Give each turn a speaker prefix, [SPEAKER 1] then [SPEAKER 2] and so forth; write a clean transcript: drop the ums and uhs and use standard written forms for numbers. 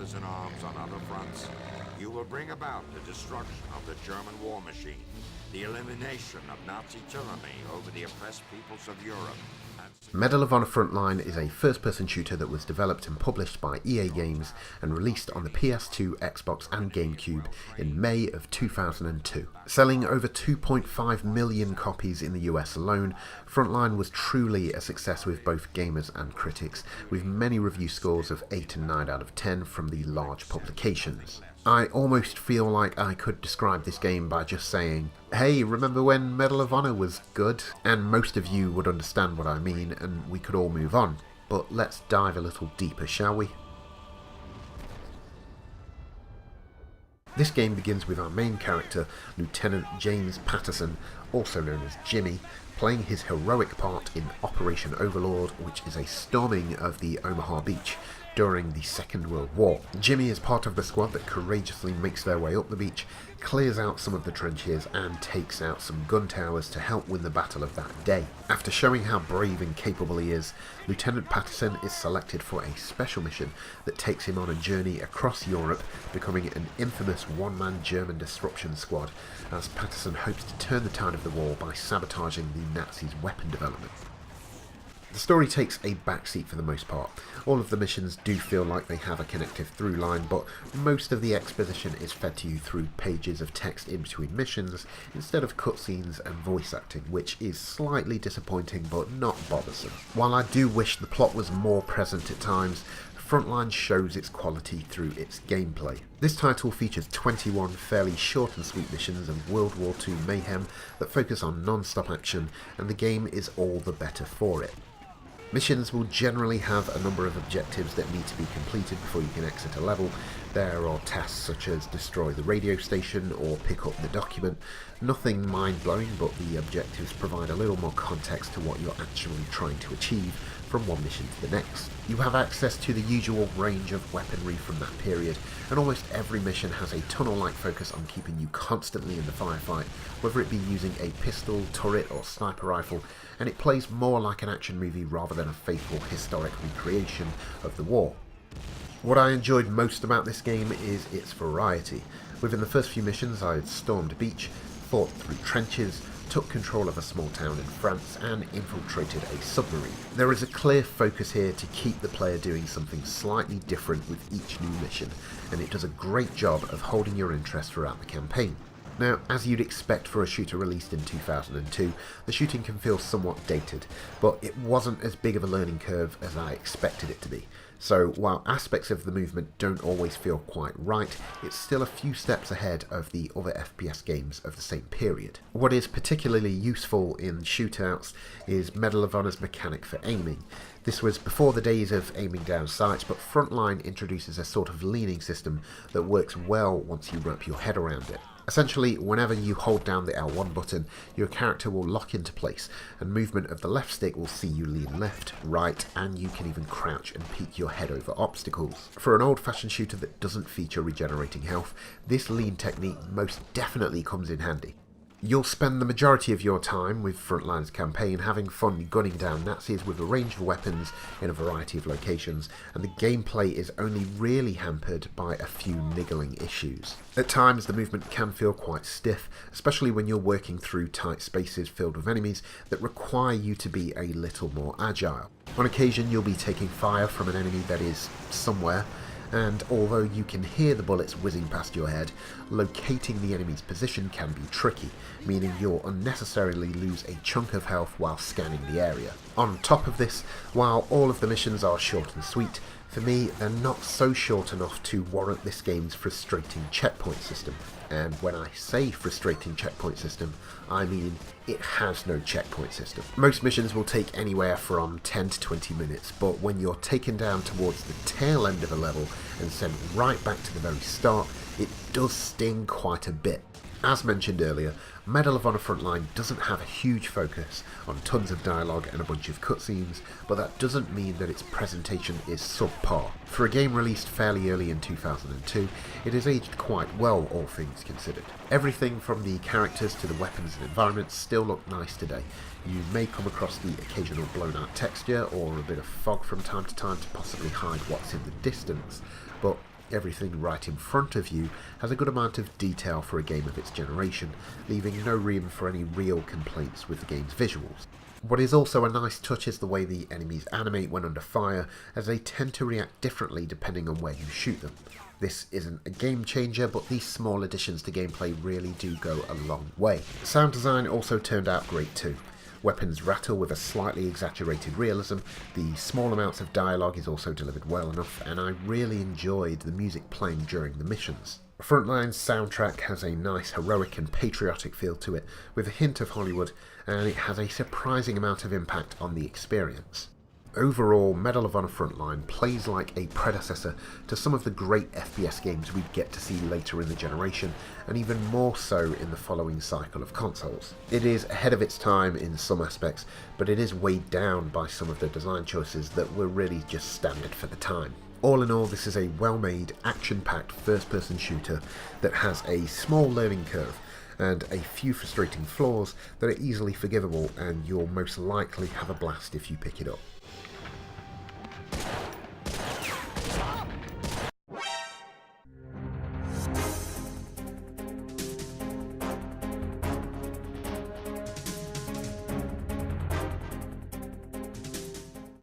[SPEAKER 1] brothers in arms on other fronts, you will bring about the destruction of the German war machine, the elimination of Nazi tyranny over the oppressed peoples of Europe.
[SPEAKER 2] Medal of Honor Frontline is a first-person shooter that was developed and published by EA Games and released on the PS2, Xbox and Gamecube in May of 2002. Selling over 2.5 million copies in the US alone, Frontline was truly a success with both gamers and critics, with many review scores of 8 and 9 out of 10 from the large publications. I almost feel like I could describe this game by just saying, hey, remember when Medal of Honor was good? And most of you would understand what I mean, and we could all move on. But let's dive a little deeper, shall we? This game begins with our main character, Lieutenant James Patterson, also known as Jimmy, playing his heroic part in Operation Overlord, which is a storming of the Omaha beach during the Second World War. Jimmy is part of the squad that courageously makes their way up the beach, clears out some of the trenches and takes out some gun towers to help win the battle of that day. After showing how brave and capable he is, Lieutenant Patterson is selected for a special mission that takes him on a journey across Europe, becoming an infamous one-man German disruption squad, as Patterson hopes to turn the tide of the war by sabotaging the Nazis' weapon development. The story takes a backseat for the most part. All of the missions do feel like they have a connective through line, but most of the exposition is fed to you through pages of text in between missions instead of cutscenes and voice acting, which is slightly disappointing but not bothersome. While I do wish the plot was more present at times, Frontline shows its quality through its gameplay. This title features 21 fairly short and sweet missions of World War II mayhem that focus on non-stop action, and the game is all the better for it. Missions will generally have a number of objectives that need to be completed before you can exit a level. There are tasks such as destroy the radio station or pick up the document. Nothing mind-blowing, but the objectives provide a little more context to what you're actually trying to achieve from one mission to the next. You have access to the usual range of weaponry from that period, and almost every mission has a tunnel-like focus on keeping you constantly in the firefight, whether it be using a pistol, turret or sniper rifle, and it plays more like an action movie rather than a faithful historic recreation of the war. What I enjoyed most about this game is its variety. Within the first few missions I had stormed a beach, fought through trenches, took control of a small town in France and infiltrated a submarine. There is a clear focus here to keep the player doing something slightly different with each new mission, and it does a great job of holding your interest throughout the campaign. Now, as you'd expect for a shooter released in 2002, the shooting can feel somewhat dated, but it wasn't as big of a learning curve as I expected it to be. So while aspects of the movement don't always feel quite right, it's still a few steps ahead of the other FPS games of the same period. What is particularly useful in shootouts is Medal of Honor's mechanic for aiming. This was before the days of aiming down sights, but Frontline introduces a sort of leaning system that works well once you wrap your head around it. Essentially, whenever you hold down the L1 button, your character will lock into place, and movement of the left stick will see you lean left, right, and you can even crouch and peek your head over obstacles. For an old-fashioned shooter that doesn't feature regenerating health, this lean technique most definitely comes in handy. You'll spend the majority of your time with Frontline's campaign having fun gunning down Nazis with a range of weapons in a variety of locations, and the gameplay is only really hampered by a few niggling issues. At times the movement can feel quite stiff, especially when you're working through tight spaces filled with enemies that require you to be a little more agile. On occasion you'll be taking fire from an enemy that is somewhere, and although you can hear the bullets whizzing past your head, locating the enemy's position can be tricky, meaning you'll unnecessarily lose a chunk of health while scanning the area. On top of this, while all of the missions are short and sweet, for me they're not so short enough to warrant this game's frustrating checkpoint system. And when I say frustrating checkpoint system, I mean it has no checkpoint system. Most missions will take anywhere from 10 to 20 minutes, but when you're taken down towards the tail end of a level and sent right back to the very start, it does sting quite a bit. As mentioned earlier, Medal of Honor Frontline doesn't have a huge focus on tons of dialogue and a bunch of cutscenes, but that doesn't mean that its presentation is subpar. For a game released fairly early in 2002, it has aged quite well, all things considered. Everything from the characters to the weapons and environments still look nice today. You may come across the occasional blown out texture or a bit of fog from time to time to possibly hide what's in the distance, but Everything right in front of you has a good amount of detail for a game of its generation, leaving no room for any real complaints with the game's visuals. What is also a nice touch is the way the enemies animate when under fire, as they tend to react differently depending on where you shoot them. This isn't a game changer, but these small additions to gameplay really do go a long way. Sound design also turned out great too. Weapons rattle with a slightly exaggerated realism, the small amounts of dialogue is also delivered well enough, and I really enjoyed the music playing during the missions. Frontline's soundtrack has a nice heroic and patriotic feel to it, with a hint of Hollywood, and it has a surprising amount of impact on the experience. Overall, Medal of Honor Frontline plays like a predecessor to some of the great FPS games we'd get to see later in the generation, and even more so in the following cycle of consoles. It is ahead of its time in some aspects, but it is weighed down by some of the design choices that were really just standard for the time. All in all, this is a well-made, action-packed first-person shooter that has a small learning curve and a few frustrating flaws that are easily forgivable, and you'll most likely have a blast if you pick it up.